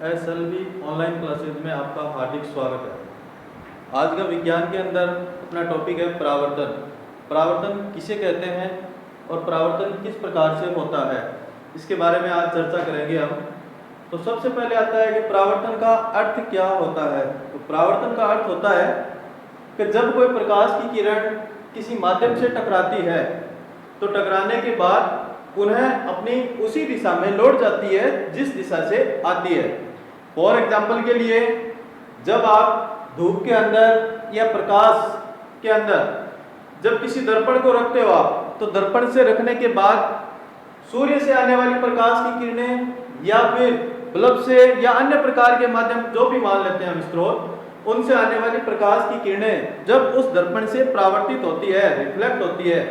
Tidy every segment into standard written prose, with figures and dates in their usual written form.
SLV online classes में आपका हार्दिक स्वागत है। आज का विज्ञान के अंदर अपना टॉपिक है परावर्तन। परावर्तन किसे कहते हैं और परावर्तन किस प्रकार से होता है, इसके बारे में आज चर्चा करेंगे हम। तो सबसे पहले आता है कि परावर्तन का अर्थ क्या होता है। तो परावर्तन का अर्थ होता है कि जब कोई प्रकाश की किरण किसी माध्यम से टकराती है तो टकराने के बाद पुनः अपनी उसी दिशा में लौट जाती है जिस दिशा से आती है। फॉर एग्जाम्पल के लिए, जब आप धूप के अंदर या प्रकाश के अंदर जब किसी दर्पण को रखते हो आप, तो दर्पण से रखने के बाद सूर्य से आने वाली प्रकाश की किरणें या फिर बल्ब से या अन्य प्रकार के माध्यम जो भी मान लेते हैं हम स्रोत, उनसे आने वाली प्रकाश की किरणें जब उस दर्पण से परावर्तित होती है, रिफ्लेक्ट होती है,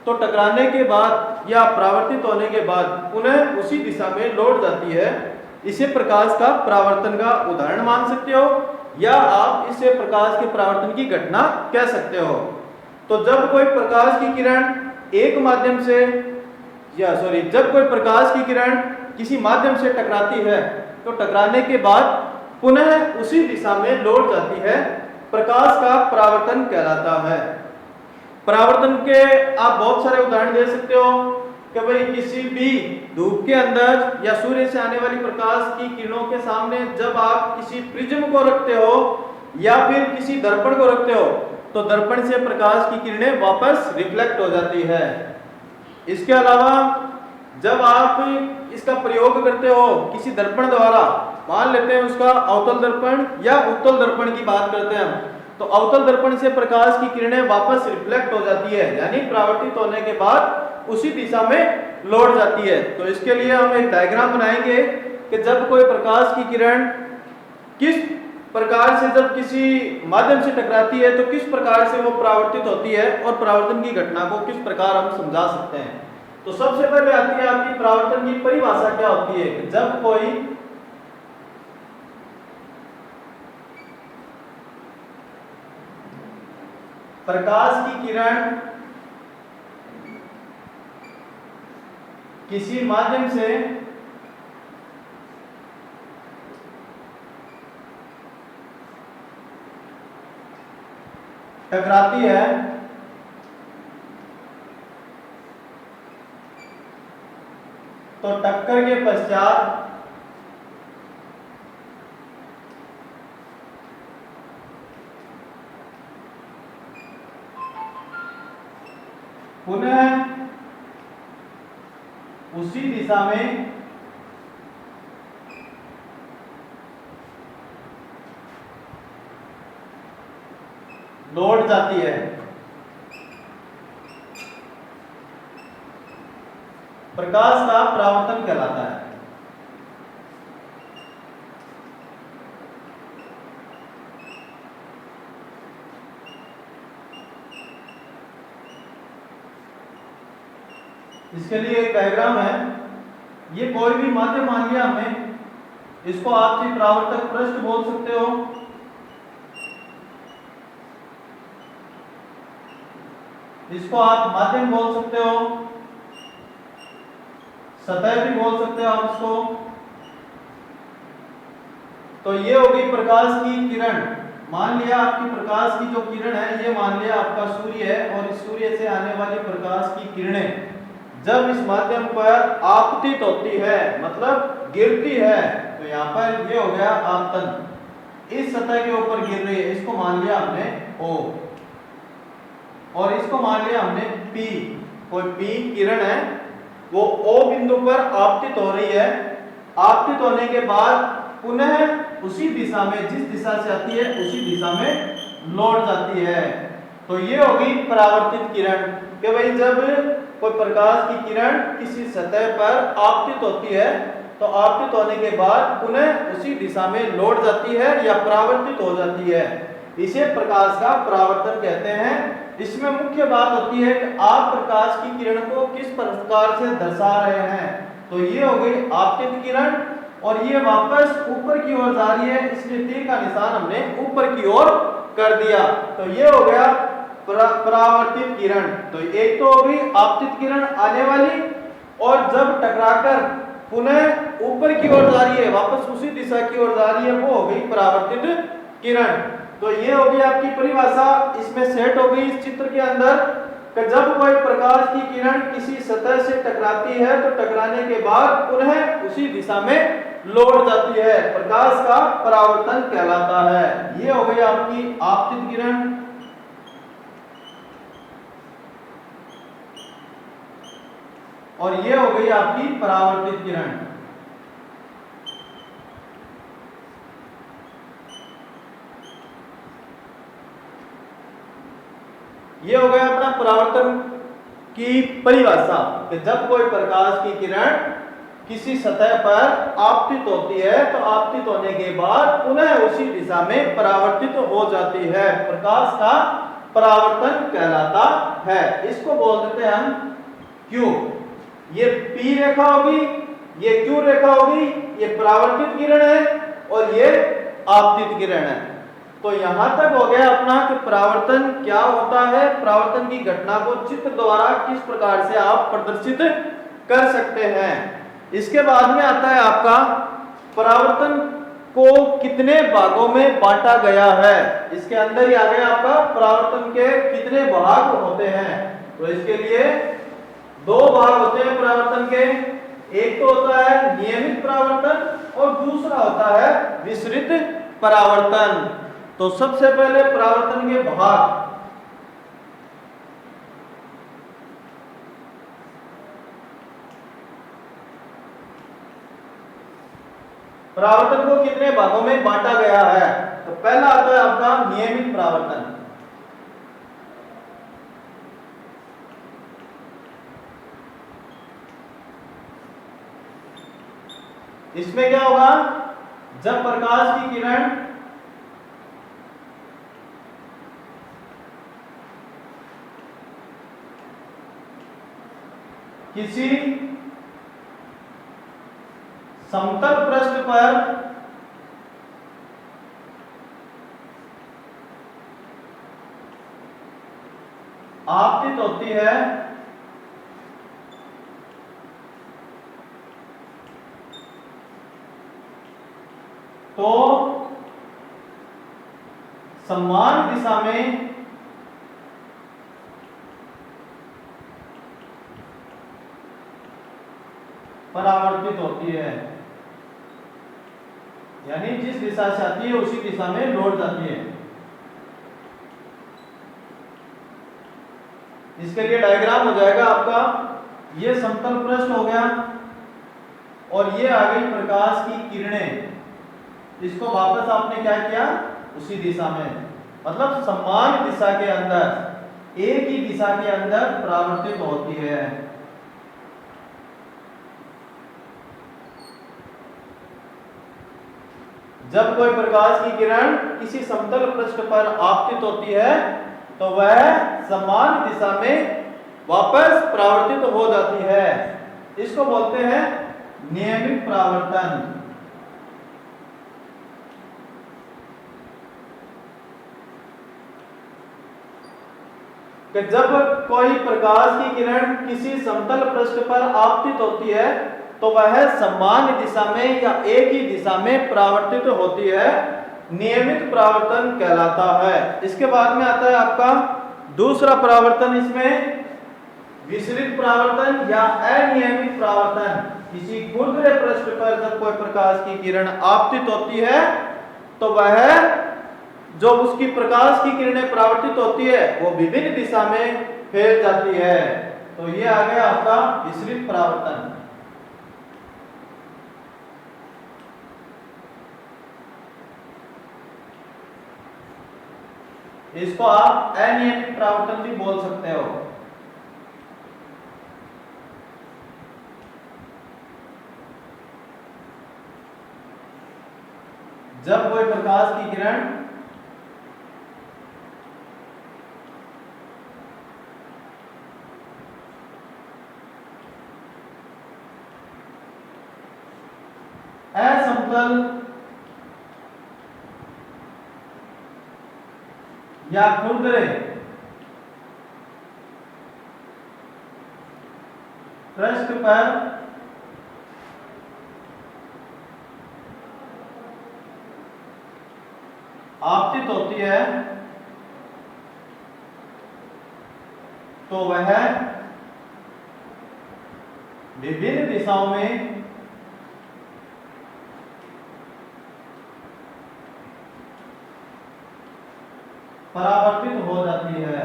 तो टकराने के बाद या परावर्तित होने के बाद पुनः उसी दिशा में लौट जाती है। इसे प्रकाश का परावर्तन का उदाहरण मान सकते हो या आप इसे प्रकाश के परावर्तन की घटना कह सकते हो। तो जब कोई प्रकाश की किरण जब कोई प्रकाश की किरण किसी माध्यम से टकराती है तो टकराने के बाद पुनः उसी दिशा में लौट जाती है, प्रकाश का परावर्तन कहलाता है। परावर्तन के आप बहुत सारे उदाहरण दे सकते हो कि भाई किसी भी धूप के अंदर या सूर्य से आने वाली प्रकाश की किरणों के सामने जब आप किसी प्रिज्म को रखते हो या फिर किसी दर्पण को रखते हो तो दर्पण से प्रकाश की किरणें वापस रिफ्लेक्ट हो जाती है। इसके अलावा जब आप इसका प्रयोग करते हो किसी दर्पण द्वारा, मान लेते हैं उसका अवतल दर्पण या उत्तल दर्पण की बात करते हैं हम, तो अवतल दर्पण से प्रकाश की किरणें वापस रिफ्लेक्ट हो जाती है, यानी परावर्तित होने के बाद उसी दिशा में लौट जाती है। तो इसके लिए हम एक डायग्राम बनाएंगे कि जब कोई प्रकाश की किरण किस प्रकार से जब किसी माध्यम से टकराती है तो किस प्रकार से वो परावर्तित होती है और परावर्तन की घटना को किस प्रकार हम समझा सकते हैं। तो सबसे पहले आती है आपकी परावर्तन की परिभाषा क्या होती है कि जब कोई प्रकाश की किरण किसी माध्यम से टकराती है तो टक्कर के पश्चात पुनः उसी दिशा में लौट जाती है। प्रकाश का परावर्तन कहलाता है। इसके लिए एक डायग्राम है। ये कोई भी माध्यम मान लिया हमने, इसको आप परावर्तक पृष्ठ बोल सकते हो, इसको आप माध्यम बोल सकते हो, सतह भी बोल सकते हो आप इसको। तो ये हो गई प्रकाश की किरण। मान लिया आपकी प्रकाश की जो किरण है, ये मान लिया आपका सूर्य है और इस सूर्य से आने वाली प्रकाश की किरणें जब इस माध्यम पर आपतित होती है, मतलब गिरती है, तो यहाँ पर ये हो गया आपतन, इस सतह के ऊपर गिर रही है, इसको मान लिया हमने O और इसको मान लिया हमने P। कोई P किरण है, वो O बिंदु पर आपतित हो रही है। आपतित होने के बाद पुनः उसी दिशा में, जिस दिशा से आती है उसी दिशा में लौट जाती है। तो ये होगी परावर्तित किरण कि भाई जब कोई प्रकाश की किरण किसी सतह पर आपतित होती है तो आपतित होने के बाद पुनः उसी दिशा में लौट जाती है या परावर्तित हो जाती है। इसे प्रकाश का परावर्तन कहते हैं। इसमें मुख्य बात होती है कि आप प्रकाश की किरण को किस प्रकार से दर्शा रहे हैं। तो ये हो गई आपतित किरण और ये वापस ऊपर की ओर जा रही है, इसलिए तीर का निशान हमने ऊपर की ओर कर दिया। तो ये हो गया परावर्तित किरण। तो एक तो होगी आपतित किरण आने वाली, और जब टकराकर पुनः ऊपर की ओर जा रही है, वापस उसी दिशा की ओर जा रही है, वो हो गई परावर्तित किरण। तो ये हो गई आपकी परिभाषा, इसमें सेट हो गई इस चित्र के अंदर कि जब कोई प्रकाश की किरण किसी सतह से टकराती है तो टकराने के बाद पुनः उसी दिशा में लौट जाती है, प्रकाश का परावर्तन कहलाता है। ये हो गई आपकी आपतित किरण। और ये हो गई आपकी परावर्तित किरण। ये हो गया अपना परावर्तन की परिभाषा कि जब कोई प्रकाश की किरण किसी सतह पर आपतित होती है तो आपतित होने के बाद पुनः उसी दिशा में परावर्तित हो जाती है, प्रकाश का परावर्तन कहलाता है। इसको बोल देते हैं हम क्यू। ये पी रेखा होगी, ये क्यू रेखा होगी, ये परावर्तित किरण है और ये आपतित किरण है। तो यहां तक हो गया अपना कि परावर्तन क्या होता है, परावर्तन की घटना को चित्र द्वारा किस प्रकार से आप प्रदर्शित कर सकते हैं। इसके बाद में आता है आपका परावर्तन को कितने भागों में बांटा गया है। इसके अंदर ही आ गया आपका परावर्तन के कितने भाग होते हैं। तो इसके लिए दो भाग होते हैं परावर्तन के, एक तो होता है नियमित परावर्तन और दूसरा होता है विसरित परावर्तन। तो सबसे पहले परावर्तन के भाग। परावर्तन को कितने भागों में बांटा गया है। तो पहला आता है आपका नियमित परावर्तन। इसमें क्या होगा, जब प्रकाश की किरण किसी समतल पृष्ठ पर आपतित होती है तो समान दिशा में परावर्तित होती है, यानी जिस दिशा से आती है उसी दिशा में लौट जाती है। इसके लिए डायग्राम हो जाएगा आपका, ये समतल पृष्ठ हो गया और ये आ गई प्रकाश की किरणें। इसको वापस आपने क्या किया, उसी दिशा में, मतलब समान दिशा के अंदर, एक ही दिशा के अंदर परावर्तित होती है। जब कोई प्रकाश की किरण किसी समतल पृष्ठ पर आपतित होती है तो वह समान दिशा में वापस परावर्तित हो जाती है। इसको बोलते हैं नियमित परावर्तन। कि जब कोई प्रकाश की किरण किसी समतल पृष्ठ पर आपतित होती है तो वह समान दिशा में या एक ही दिशा में परावर्तित होती है, नियमित परावर्तन कहलाता है। इसके बाद में आता है आपका दूसरा परावर्तन, इसमें विसरित परावर्तन या अनियमित परावर्तन। किसी खुरदरे पृष्ठ पर जब कोई प्रकाश की किरण आपतित होती है तो वह जो उसकी प्रकाश की किरणें परावर्तित होती है वो विभिन्न दिशा में फैल जाती है। तो ये आ गया आपका विसरित परावर्तन। इसको आप अनियमित परावर्तन भी बोल सकते हो। जब कोई प्रकाश की किरण असमतल या खुरदरे पृष्ठ पर आपतित होती है तो वह विभिन्न दिशाओं में परावर्तित हो जाती है।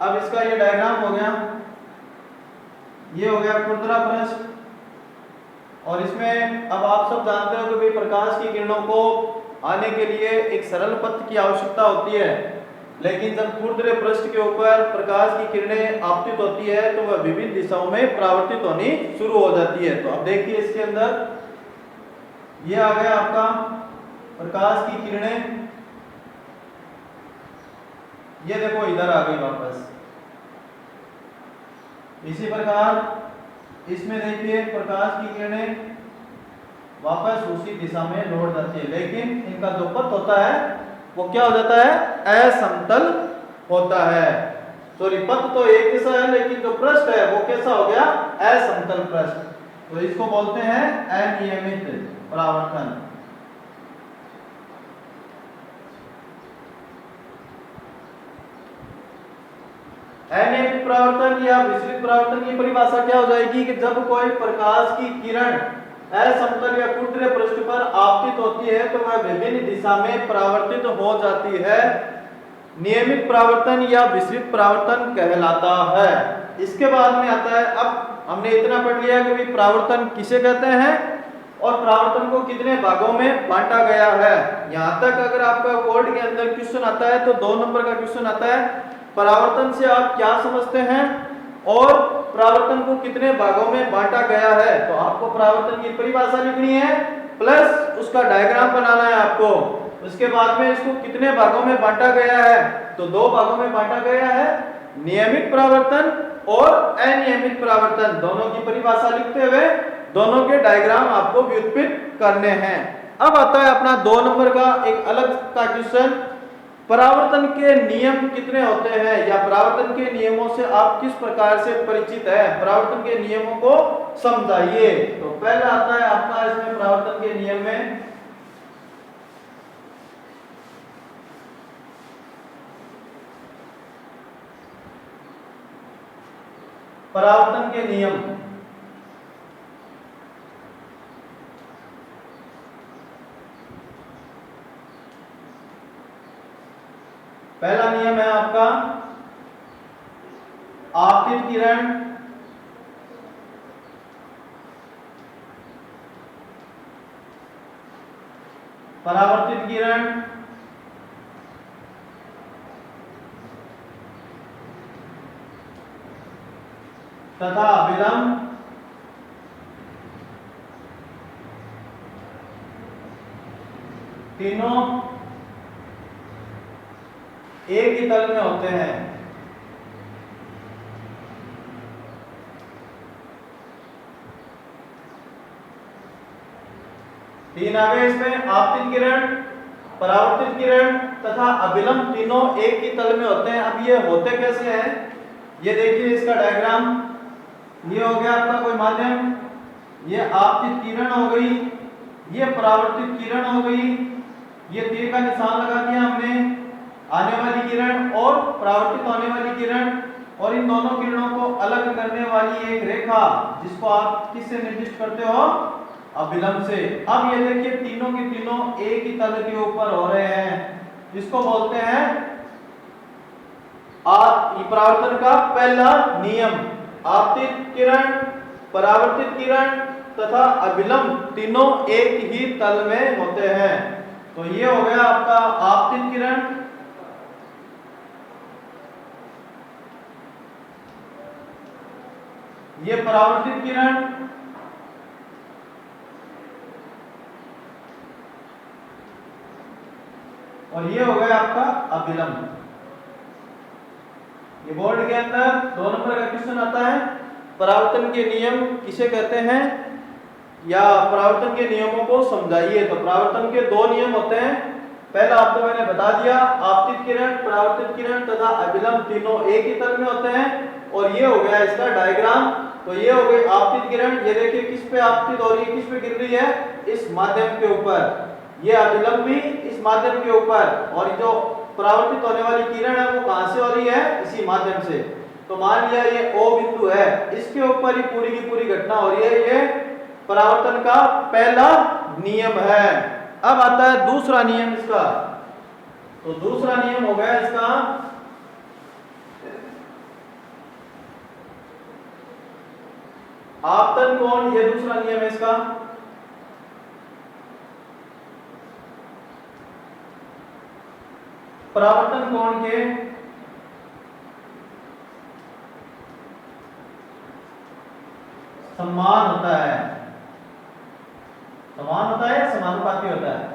अब इसका ये डायग्राम हो गया, ये हो गया खुरदरा पृष्ठ। और इसमें अब आप सब जानते हो कि भाई प्रकाश की किरणों को आने के लिए एक सरल पथ की आवश्यकता होती है, लेकिन जब खुरदरे पृष्ठ के ऊपर प्रकाश की किरणें आपतित होती है तो वह विभिन्न दिशाओं में परावर्तित होनी शुरू हो जाती है। तो अब देखिए इसके अंदर ये आ गया आपका प्रकाश की किरणें, ये देखो इधर आ गई वापस। इसी प्रकार इसमें देखिए प्रकाश की किरणें वापस उसी दिशा में लौट जाती है, लेकिन इनका जो पथ होता है वो क्या हो जाता है, असमतल होता है। सॉरी, पथ तो एक दिशा है लेकिन जो पृष्ठ है वो कैसा हो गया, असमतल पृष्ठ। तो इसको बोलते हैं अनियमित परावर्तन। अनियमित परावर्तन या विचलित परावर्तन की परिभाषा क्या हो जाएगी कि जब कोई प्रकाश की किरण असमतल या खुरदरे पृष्ठ पर आपतित होती है तो वह विभिन्न दिशा में परावर्तित हो जाती है। नियमित परावर्तन या विचलित परावर्तन कहलाता है। इसके बाद में आता है, अब हमने इतना पढ़ लिया कि भाई परावर्तन किसे कहते हैं और परावर्तन को कितने भागों में बांटा गया है। यहाँ तक अगर आपका बोर्ड के अंदर क्वेश्चन आता है तो 2 नंबर का क्वेश्चन आता है, परावर्तन से आप क्या समझते हैं और परावर्तन को कितने भागों में बांटा गया है। तो आपको परावर्तन की परिभाषा लिखनी है प्लस उसका डायग्राम बनाना है आपको। उसके बाद में इसको कितने भागों में बांटा गया है, तो 2 भागों में बांटा गया है, नियमित परावर्तन और अनियमित परावर्तन। दोनों की परिभाषा लिखते हुए दोनों के डायग्राम आपको व्युत्पन्न करने हैं। अब आता है अपना 2 नंबर का एक अलग का क्वेश्चन, परावर्तन के नियम कितने होते हैं या परावर्तन के नियमों से आप किस प्रकार से परिचित हैं, परावर्तन के नियमों को समझाइए। तो पहला आता है आपका इसमें परावर्तन के नियम में परावर्तन के नियम। पहला नियम है आपका आपतित किरण परावर्तित किरण तथा विलंब तीनों एक ही तल में होते हैं। तीन आगे इसमें आपतित किरण, परावर्तित किरण तथा अभिलंब तीनों एक ही तल में होते हैं। अब ये होते कैसे हैं, ये देखिए इसका डायग्राम। ये हो गया आपका कोई माध्यम, ये आपतित किरण हो गई, ये परावर्तित किरण हो गई, ये तीर का निशान लगा दिया हमने, आने वाली किरण और परावर्तित होने वाली किरण, और इन दोनों किरणों को अलग करने वाली एक रेखा जिसको आप किससे निर्दिष्ट करते हो, अभिलंब से। अब ये देखिए तीनों के तीनों एक ही तल के ऊपर हो रहे हैं, इसको बोलते हैं परावर्तन का पहला नियम। आपतित किरण, परावर्तित किरण तथा अभिलंब तीनों एक ही तल में होते हैं। तो ये हो गया आपका आपतित किरण, ये परावर्तित किरण, और ये हो गया आपका अभिलंब। ये बोर्ड के अंदर 2 नंबर का क्वेश्चन आता है, परावर्तन के नियम किसे कहते हैं या परावर्तन के नियमों को समझाइए। तो परावर्तन के 2 नियम होते हैं। पहला आपको मैंने बता दिया, आपतित किरण, परावर्तित किरण तथा अभिलंब तीनों एक ही तल में होते हैं। और ये हो गया इसका डायग्राम। तो ये हो गई आपतित किरण, ये देखिए किस पे आपतित हो रही है, किस पे गिर रही है, इस माध्यम के ऊपर। ये अभिलंब भी इस माध्यम के ऊपर, और जो परावर्तित होने वाली किरण है वो कहां से हो रही है, इसी माध्यम से। तो मान लिया ये O बिंदु है, इसके ऊपर ही पूरी की पूरी घटना हो रही है। ये परावर्तन का पहला नियम है। अब आता है दूसरा नियम इसका। तो दूसरा नियम हो गया इसका आपतन कोण, ये दूसरा नियम है इसका। परावर्तन कोण के समान होता है, समान होता है या समानुपाती होता है?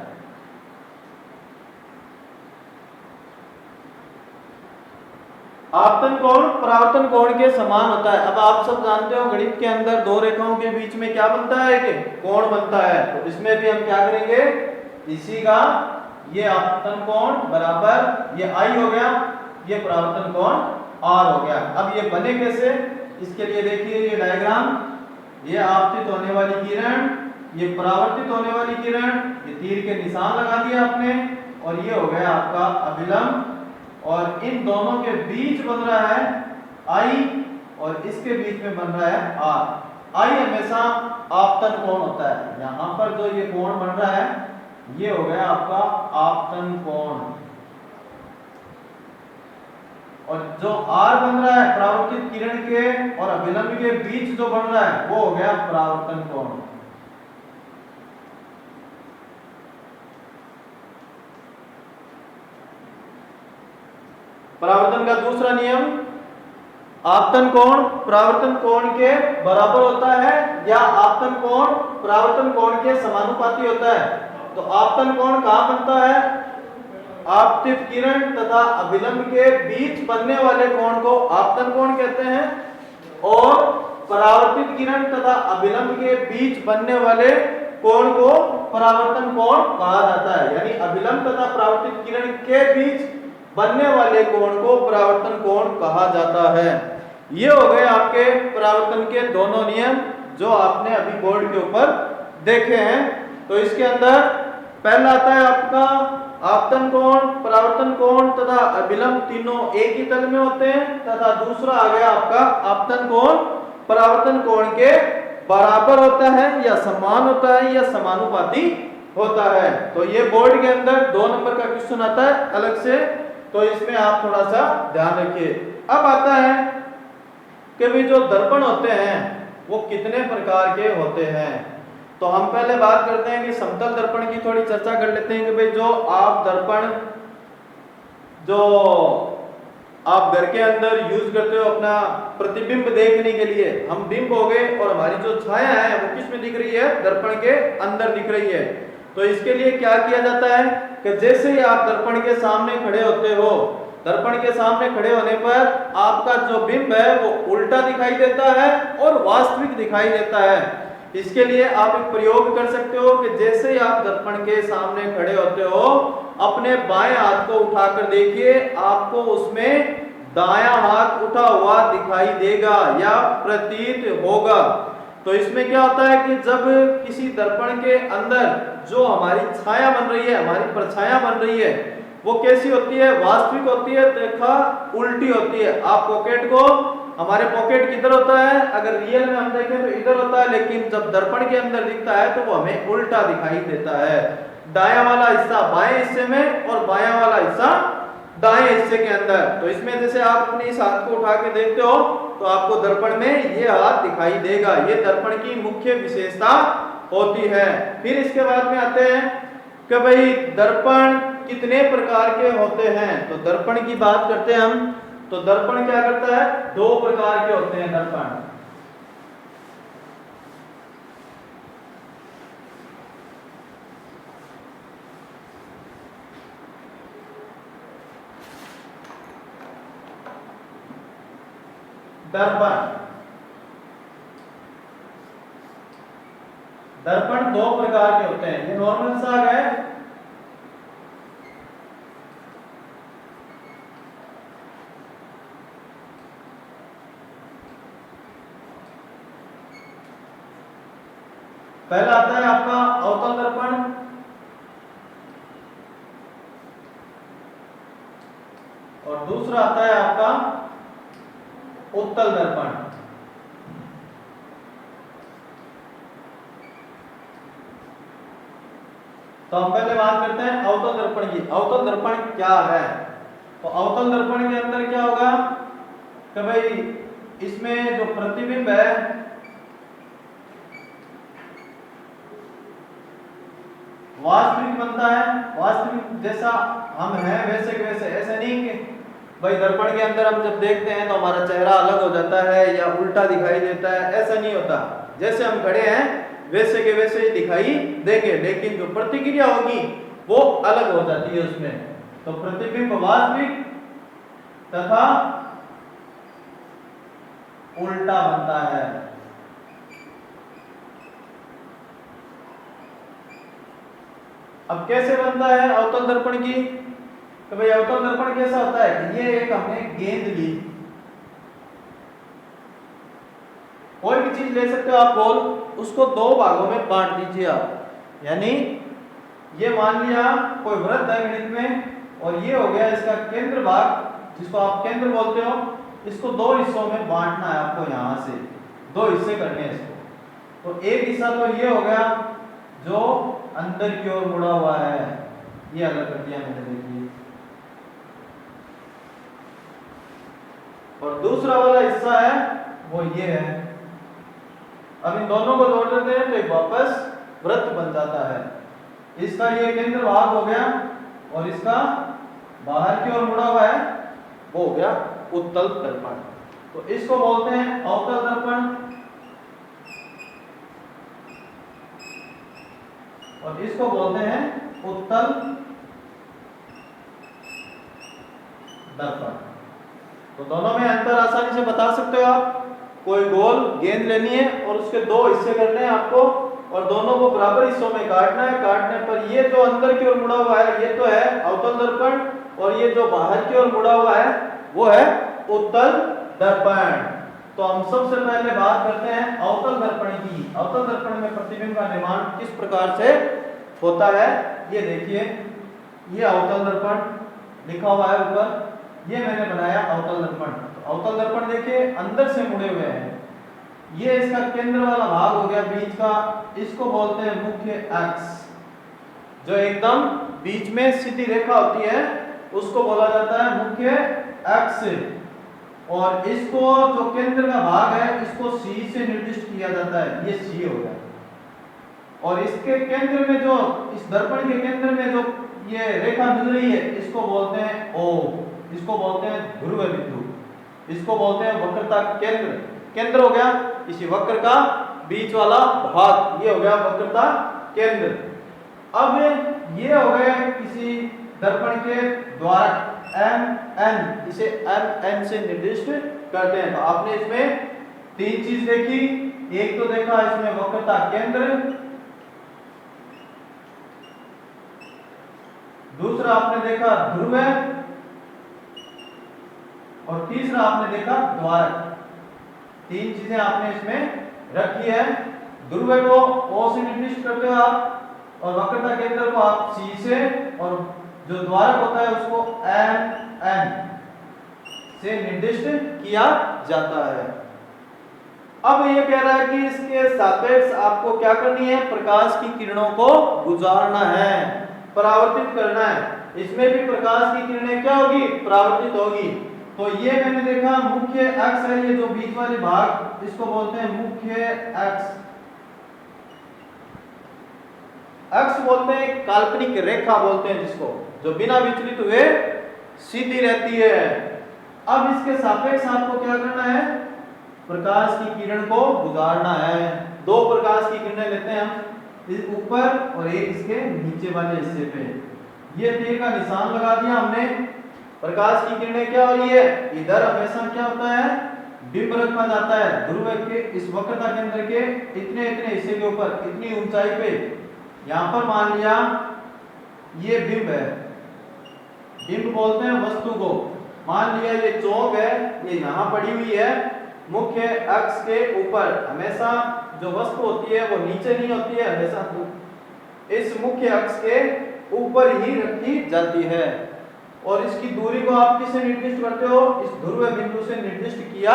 आपतन कोण परावर्तन कोण के समान होता है। अब आप सब जानते हो गणित के अंदर दो रेखाओं के बीच में क्या बनता है, कि कोण बनता है। तो इसमें भी हम क्या करेंगे, इसी का ये आपतन कोण बराबर ये I हो गया, ये परावर्तन कोण R हो गया। अब ये बने कैसे, इसके लिए देखिए ये डायग्राम, ये आपतित होने वाली किरण, ये परावर्तित होने वाली किरण, ये तीर के निशान लगा दिया आपने, और ये हो गया आपका अभिलंब, और इन दोनों के बीच बन रहा है I, और इसके बीच में बन रहा है R। I हमेशा आपतन कोण होता है। यहां पर जो ये कोण बन रहा है ये हो गया आपका आपतन कोण, और जो R बन रहा है परावर्तित किरण के और अभिलंब के बीच जो बन रहा है वो हो गया परावर्तन कोण। परावर्तन का दूसरा नियम, आपतन कोण परावर्तन कोण के बराबर होता है या आपतन कोण परावर्तन कोण के समानुपाती होता है। तो आपतन कोण कहां बनता है, आपतित किरण तथा अभिलंब के बीच बनने वाले कोण को आपतन कोण कहते हैं, और परावर्तित किरण तथा अभिलंब के बीच बनने वाले कोण को परावर्तन कोण कहा जाता है। यानी अभिलंब तथा परावर्तित किरण के बीच बनने वाले कोण को परावर्तन कोण कहा जाता है। ये हो गए आपके परावर्तन के दोनों नियम जो आपने अभी बोर्ड के ऊपर देखे हैं। तो इसके अंदर पहला आता है आपका आपतन कोण, परावर्तन कोण तथा अभिलंब तीनों एक ही तल में होते हैं, तथा दूसरा आ गया आपका आपतन कोण परावर्तन कोण के बराबर होता है या समान होता है या समानुपाती होता है। तो ये बोर्ड के अंदर 2 नंबर का क्वेश्चन आता है अलग से, तो इसमें आप थोड़ा सा ध्यान रखिए। अब आता है कि भी जो दर्पण होते हैं वो कितने प्रकार के होते हैं। तो हम पहले बात करते हैं कि समतल दर्पण की थोड़ी चर्चा कर लेते हैं कि भाई जो आप दर्पण जो आप घर के अंदर यूज करते हो अपना प्रतिबिंब देखने के लिए, हम बिंब हो गए और हमारी जो छाया है वो किस में दिख रही है, दर्पण के अंदर दिख रही है। तो इसके लिए क्या किया जाता है कि जैसे ही आप दर्पण के सामने खड़े होते हो, दर्पण के सामने खड़े होने पर आपका जो बिंब है वो उल्टा दिखाई देता है और वास्तविक दिखाई देता है। इसके लिए आप एक प्रयोग कर सकते हो कि जैसे ही आप दर्पण के सामने खड़े होते हो, अपने बाएं हाथ को उठाकर देखिए, आपको उसमें दायां हाथ उठा हुआ दिखाई देगा या प्रतीत होगा। तो इसमें क्या होता है कि जब किसी दर्पण के अंदर जो हमारी छाया बन रही है, हमारी परछाया बन रही है, वो कैसी होती है, वास्तविक होती है तथा उल्टी होती है। आप पॉकेट को, हमारे पॉकेट किधर होता है, अगर रियल में हम देखें तो इधर होता है, लेकिन जब दर्पण के अंदर दिखता है तो वो हमें उल्टा दिखाई देता है। दायां वाला हिस्सा बाएं हिस्से में और बायां वाला हिस्सा दाएं हिस्से के अंदर। तो इसमें जैसे आप अपने इस हाथ को उठा के देखते हो तो आपको दर्पण में ये हाथ दिखाई देगा। ये दर्पण की मुख्य विशेषता होती है। फिर इसके बाद में आते हैं कि भाई दर्पण कितने प्रकार के होते हैं। तो दर्पण की बात करते हैं हम, तो दर्पण क्या करता है, 2 प्रकार के होते हैं दर्पण। दर्पण 2 प्रकार के होते हैं। ये नॉर्मल सा है, पहला आता है आपका अवतल दर्पण, और दूसरा आता है आपका उत्तल दर्पण। तो हम पहले बात करते हैं अवतल दर्पण की। अवतल दर्पण क्या है? तो अवतल दर्पण के अंदर क्या होगा कि भाई इसमें जो प्रतिबिंब है वास्तविक बनता है, वास्तविक जैसा हम हैं वैसे के वैसे। ऐसा नहीं कि भाई दर्पण के अंदर हम जब देखते हैं तो हमारा चेहरा अलग हो जाता है या उल्टा दिखाई देता है, ऐसा नहीं होता। जैसे हम खड़े हैं वैसे के वैसे ही दिखाई देंगे, लेकिन जो प्रतिक्रिया होगी वो अलग हो जाती है उसमें। तो प्रतिबिंब वास्तविक तथा उल्टा बनता है। अब कैसे बनता है अवतल दर्पण की? तो भाई अवतल दर्पण कैसा होता है कि ये एक हमने गेंद ली, कोई भी चीज ले सकते हो आप गोल, उसको दो भागों में बांट दीजिए आप। यानी ये मान लिया कोई वृत्त है गणित में, और ये हो गया इसका केंद्र भाग जिसको आप केंद्र बोलते हो। इसको दो हिस्सों में बांटना है आपको, यहां से दो हिस्से करने हैं इसको। तो एक हिस्सा तो ये हो गया जो अंदर की ओर मुड़ा हुआ है, ये अलग कर दिया मैंने, देखिए। और दूसरा वाला हिस्सा है वो ये है। अब इन दोनों को जोड़ देते हैं तो एक वापस वृत्त बन जाता है। इसका ये केंद्र भाग हो गया और इसका बाहर की ओर मुड़ा हुआ है वो हो गया उत्तल दर्पण। तो इसको बोलते हैं अवतल दर्पण, और इसको बोलते हैं उत्तल दर्पण। तो दोनों में अंतर आसानी से बता सकते हो आप। कोई गोल गेंद लेनी है और उसके दो हिस्से करने हैं आपको, और दोनों को बराबर हिस्सों में काटना है। काटने पर ये जो अंदर की ओर मुड़ा हुआ है ये तो है अवतल दर्पण, और ये जो बाहर की ओर मुड़ा हुआ है वो है उत्तल दर्पण। तो हम सबसे पहले बात करते हैं अवतल दर्पण की। अवतल दर्पण में प्रतिबिंब का निर्माण किस प्रकार से होता है ये देखिए। ये अवतल दर्पण लिखा हुआ है ऊपर, ये मैंने बनाया अवतल दर्पण। तो अवतल दर्पण देखिए अंदर से मुड़े हुए हैं। ये इसका केंद्र वाला भाग हो गया बीच का, इसको बोलते हैं मुख्य अक्ष। जो एकदम बीच में सीधी रेखा होती है उसको बोला जाता है मुख्य अक्ष। और इसको जो केंद्र का भाग है इसको सी से निर्दिष्ट किया जाता है, ये सी हो गया। और इसके केंद्र में जो इस दर्पण के केंद्र में जो ये रेखा मिल रही है इसको बोलते हैं ओ, इसको बोलते हैं ध्रुव बिंदु, इसको बोलते हैं वक्रता केंद्र। केंद्र हो गया इसी वक्र का बीच वाला भाग, ये हो गया वक्रता केंद्र। अब ये हो गए किसी दर्पण के द्वारक एम एन, इसे एम एन से निर्दिष्ट करते हैं। तो आपने इसमें तीन चीज देखी, एक तो देखा इसमें वक्रता केंद्र, दूसरा आपने देखा ध्रुव, और तीसरा आपने देखा द्वारक। तीन चीजें आपने इसमें रखी है। ध्रुव को ओ से निर्दिष्ट करते हो आप, और वक्रता केंद्र को आप सी से, और जो द्वारक होता है उसको एम एन से निर्दिष्ट किया जाता है। अब ये कह रहा है कि इसके सापेक्ष आपको क्या करनी है, प्रकाश की किरणों को गुजारना है, परावर्तित करना है। इसमें भी प्रकाश की किरणें क्या होगी, परावर्तित होगी। तो ये मैंने देखा मुख्य अक्ष है, ये जो बीच वाले भाग इसको बोलते हैं मुख्य अक्ष। अक्ष बोलते हैं काल्पनिक रेखा बोलते हैं जिसको, जो बिना विचलित हुए सीधी रहती है। अब इसके सापेक्ष आपको क्या करना है, प्रकाश की किरण को गुजारना है। दो प्रकाश की किरणें लेते हैं हम, ऊपर और एक इसके नीचे वाले हिस्से पे। ये तीर का निशान लगा दिया हमने। प्रकाश की किरणें क्या हो रही है, इधर हमेशा क्या होता है, बिंब रखा जाता है ध्रुव के इस वक्रता केंद्र के इतने इतने हिस्से के ऊपर, इतनी ऊंचाई पे। यहां पर मान लिया ये बिंब है, बिंब बोलते हैं वस्तु को। मान लिया ये चौक है, ये यहां पड़ी हुई है मुख्य अक्ष के ऊपर। हमेशा जो वस्तु होती है वो नीचे नहीं होती है, हमेशा इस मुख्य अक्ष के ऊपर ही रखी जाती है। और इसकी दूरी को आप किससे निर्दिष्ट करते हो? इस ध्रुव बिंदु से निर्दिष्ट किया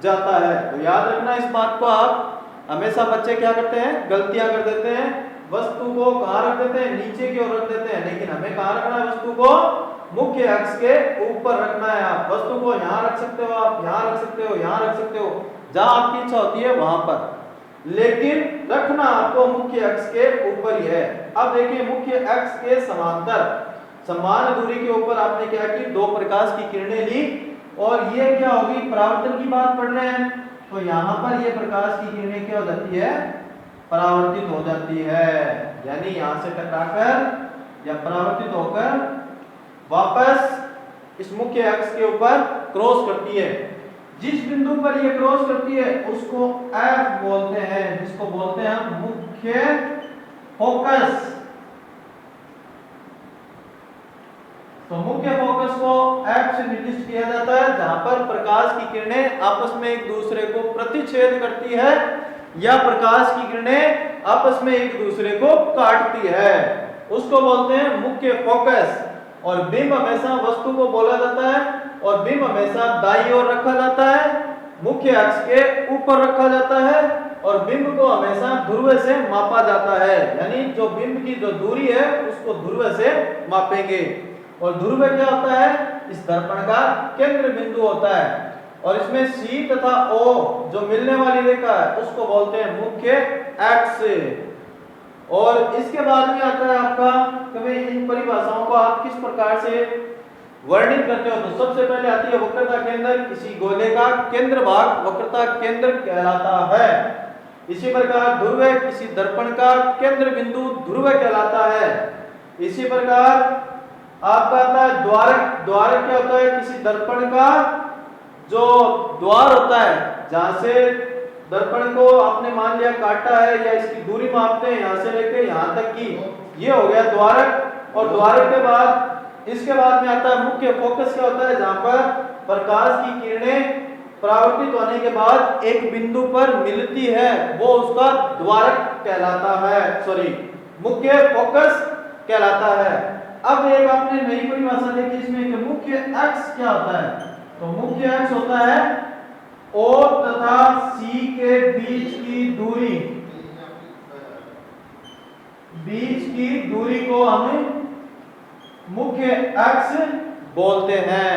जाता है। तो याद रखना इस बात को। आप हमेशा बच्चे क्या करते हैं, गलतियां कर देते हैं, वस्तु को कहाँ रख देते हैं, नीचे की ओर रख देते हैं, लेकिन हमें कहाँ रखना है, वस्तु को मुख्य अक्ष के ऊपर रखना है। आप वस्तु को यहाँ रख सकते हो, आप यहाँ रख सकते हो, यहाँ रख सकते हो, जहां आपकी इच्छा होती है वहां पर, लेकिन रखना आपको मुख्य अक्ष के ऊपर ही है। अब देखिए मुख्य अक्ष के समांतर समान दूरी के ऊपर आपने क्या की, दो प्रकाश की किरणें ली, और ये क्या होगी, परावर्तन की बात पढ़ रहे हैं, तो यहाँ पर ये प्रकाश की किरणें क्या हो जाती है, परावर्तित हो जाती है, यानी यहाँ से टकराकर या परावर्तित होकर वापस इस मुख्य अक्ष के ऊपर क्रॉस करती है। जिस बिंदु पर ये क्रॉस करती है उसको F बोलते हैं, जिसको बोलते हैं हम मुख्य फोकस। तो मुख्य फोकस को F से निर्दिष्ट किया जाता है, जहां पर प्रकाश की किरणें आपस में एक दूसरे को प्रतिच्छेद करती है या प्रकाश की किरणें आपस में एक दूसरे को काटती है, उसको बोलते हैं मुख्य फोकस। और बिंब हमेशा वस्तु को बोला जाता है, और बिंब हमेशा दाईं ओर रखा जाता है, मुख्य अक्ष के ऊपर रखा जाता है, और बिंब को हमेशा ध्रुव से मापा जाता है, यानी जो बिंब की जो दूरी है उसको ध्रुव से मापेंगे। और ध्रुव क्या होता है, इस दर्पण का केंद्र बिंदु होता है, और इसमें C तथा O जो मिलने वाली रेखा है उसको बोलते हैं मुख्य अक्ष। और इसके बाद में आता है आपका, कभी इन परिभाषाओं को आप किस प्रकार से वर्णित करते हो, तो सबसे पहले आती है वक्रता केंद्र। किसी गोले का केंद्र भाग वक्रता केंद्र कहलाता है। इसी प्रकार ध्रुव किसी दर्पण का केंद्र बिंदु ध्रुव कहलाता है। इसी प्रकार आपका आता है द्वारक। द्वारक क्या होता है, किसी दर्पण का जो द्वार होता है, जहां से दर्पण को आपने मान लिया काटा है या इसकी दूरी मापते हैं यहाँ से लेके यहाँ तक की, ये हो गया द्वारक। और द्वारक के बाद इसके बाद में आता है मुख्य फोकस। क्या होता है, जहां पर प्रकाश की किरणें परावर्तित होने के बाद एक बिंदु पर मिलती है, वो उसका द्वारक कहलाता है, सॉरी मुख्य फोकस कहलाता है। अब एक आपने नई परिभाषा देखी इसमें कि मुख्य अक्ष क्या होता है, तो मुख्य अक्ष होता है O तथा C के बीच की दूरी, बीच की दूरी को हम मुख्य अक्ष बोलते हैं।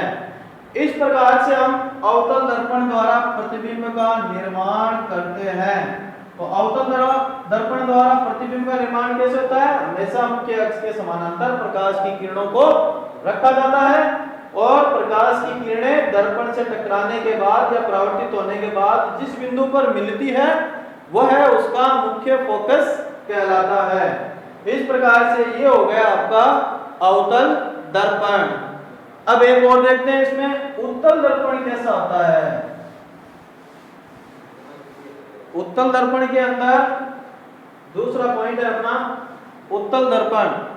इस प्रकार से हम अवतल दर्पण द्वारा प्रतिबिंब का निर्माण करते हैं। तो अवतल दर्पण द्वारा प्रतिबिंब का निर्माण कैसे होता है, हमेशा मुख्य अक्ष के समानांतर प्रकाश की किरणों को रखा जाता है, और प्रकाश की किरणें दर्पण से टकराने के बाद या परावर्तित होने के बाद जिस बिंदु पर मिलती है वह है उसका मुख्य फोकस कहलाता है। इस प्रकार से ये हो गया आपका अवतल दर्पण। अब एक और देखते हैं इसमें उत्तल दर्पण कैसा होता है। उत्तल दर्पण के अंदर दूसरा पॉइंट है अपना उत्तल दर्पण।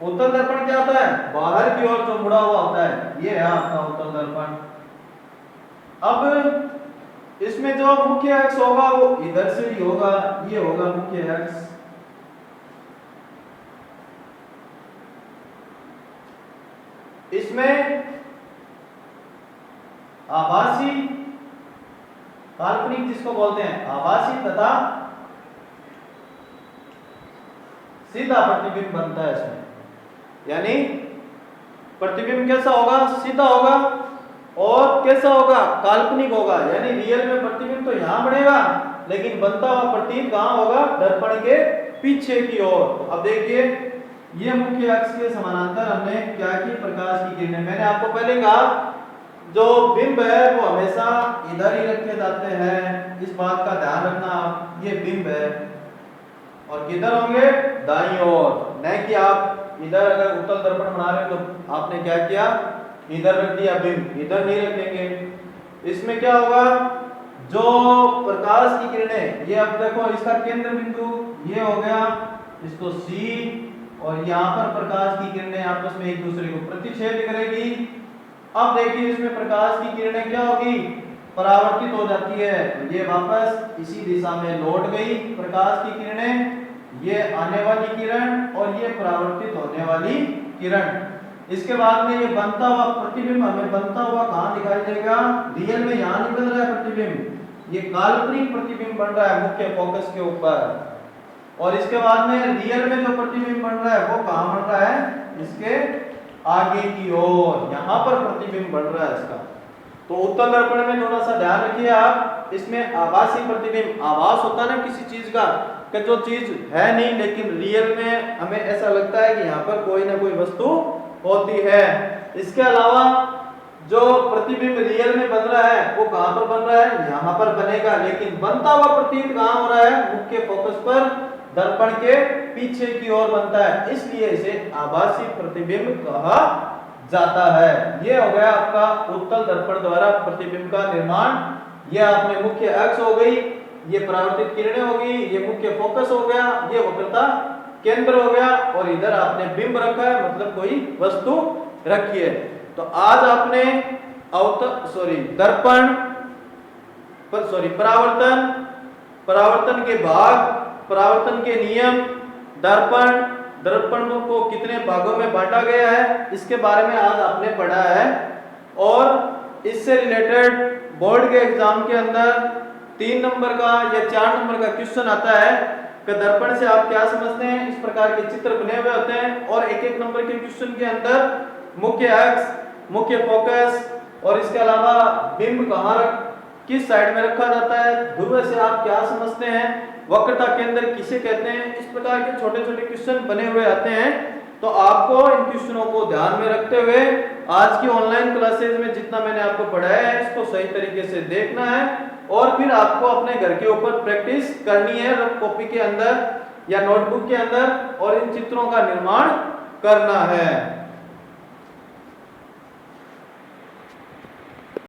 उत्तल दर्पण क्या होता है, बाहर की ओर जो मुड़ा हुआ होता है, ये है आपका उत्तल दर्पण। अब इसमें जो मुख्य अक्ष होगा वो इधर से ही होगा, ये होगा मुख्य अक्ष। इसमें आभासी काल्पनिक जिसको बोलते हैं आभासी तथा सीधा प्रतिबिंब बनता है इसमें, यानी प्रतिबिंब कैसा होगा, सीधा होगा, और कैसा होगा, काल्पनिक होगा, यानी रियल में प्रतिबिंब तो यहां बनेगा लेकिन बनता हुआ प्रतीक कहां होगा, दर्पण के पीछे की ओर। अब देखिए ये मुख्य अक्ष के समानांतर हमने क्या की, प्रकाश की किरणें। मैंने आपको पहले कहा जो बिंब है वो हमेशा इधर ही रखे जाते हैं, इस बात का ध्यान रखना आप। ये बिंब है और किधर होंगे, दाईं ओर, नहीं कि आप इधर अगर उत्तल दर्पण बना रहे हो तो आपने क्या किया, इधर रख दिया बिंब, इधर नहीं रखेंगे। इसमें क्या होगा, जो प्रकाश की किरणें, ये अब देखो इसका केंद्र बिंदु ये हो गया, इसको C और यहाँ पर प्रकाश की किरणें आपस में एक दूसरे को प्रतिच्छेद करेगी। अब देखिए इसमें प्रकाश की किरणें क्या होगी, परावर्तित हो जाती है, तो ये वापस इसी दिशा में लौट गई प्रकाश की किरणें, ये आने वाली किरण और ये परावर्तित होने वाली किरण। इसके बाद में ये बनता हुआ प्रतिबिंब हमें बनता हुआ कहाँ दिखाई देगा, रियल में यहाँ नहीं बन रहा है प्रतिबिंब, ये काल्पनिक प्रतिबिंब बन रहा है मुख्य फोकस के ऊपर। और इसके बाद में रियल में जो प्रतिबिंब बन रहा है वो कहाँ बन रहा है, इसके आगे की ओर, यहाँ पर प्रतिबिंब बन रहा है इसका। तो उत्तल दर्पण में थोड़ा सा ध्यान रखिए आप, इसमें आभासी प्रतिबिंब, आभास होता है ना किसी चीज का कि जो चीज है नहीं लेकिन रियल में हमें ऐसा लगता है कि यहाँ पर कोई ना कोई वस्तु होती है। इसके अलावा जो प्रतिबिंब रियल में बन रहा है वो कहाँ पर बन रहा है, यहाँ पर बनेगा, लेकिन बनता हुआ प्रतीत कहाँ हो रहा है, मुख्य फोकस पर, दर्पण के पीछे की ओर बनता है, इसलिए इसे आभासी प्रतिबिंब कहा जाता है। ये हो गया आपका उत्तल दर्पण द्वारा प्रतिबिंब का निर्माण। ये आपने मुख्य अक्ष हो गई, ये परावर्तित किरणें हो गई, ये मुख्य फोकस हो गया, ये वक्रता केंद्र हो गया, और इधर आपने बिंब रखा है, मतलब कोई वस्तु रखी है। तो आज आपने दर्पण परावर्तन, परावर्तन के भाग, परावर्तन के नियम, दर्पण को कितने भागों में बांटा गया है, इसके बारे में आज आपने पढ़ा है। और इससे रिलेटेड बोर्ड के एग्जाम के अंदर 3 नंबर का या 4 नंबर का क्वेश्चन आता है कि दर्पण से आप क्या समझते हैं, इस प्रकार के चित्र बने हुए होते हैं, और एक नंबर के क्वेश्चन के अंदर मुख्य अक्ष, मुख्य फोकस, और इसके अलावा बिंब कहाँ किस साइड में रखा जाता है, ध्रुव से आप क्या समझते हैं, वक्रता केंद्र किसे कहते हैं, इस प्रकार के छोटे छोटे क्वेश्चन बने हुए आते हैं। तो आपको इन क्वेश्चनों को ध्यान में रखते हुए आज की ऑनलाइन क्लासेज में जितना मैंने आपको पढ़ाया है इसको सही तरीके से देखना है, और फिर आपको अपने घर के ऊपर प्रैक्टिस करनी है रफ कॉपी के अंदर या नोटबुक के अंदर, और इन चित्रों का निर्माण करना है।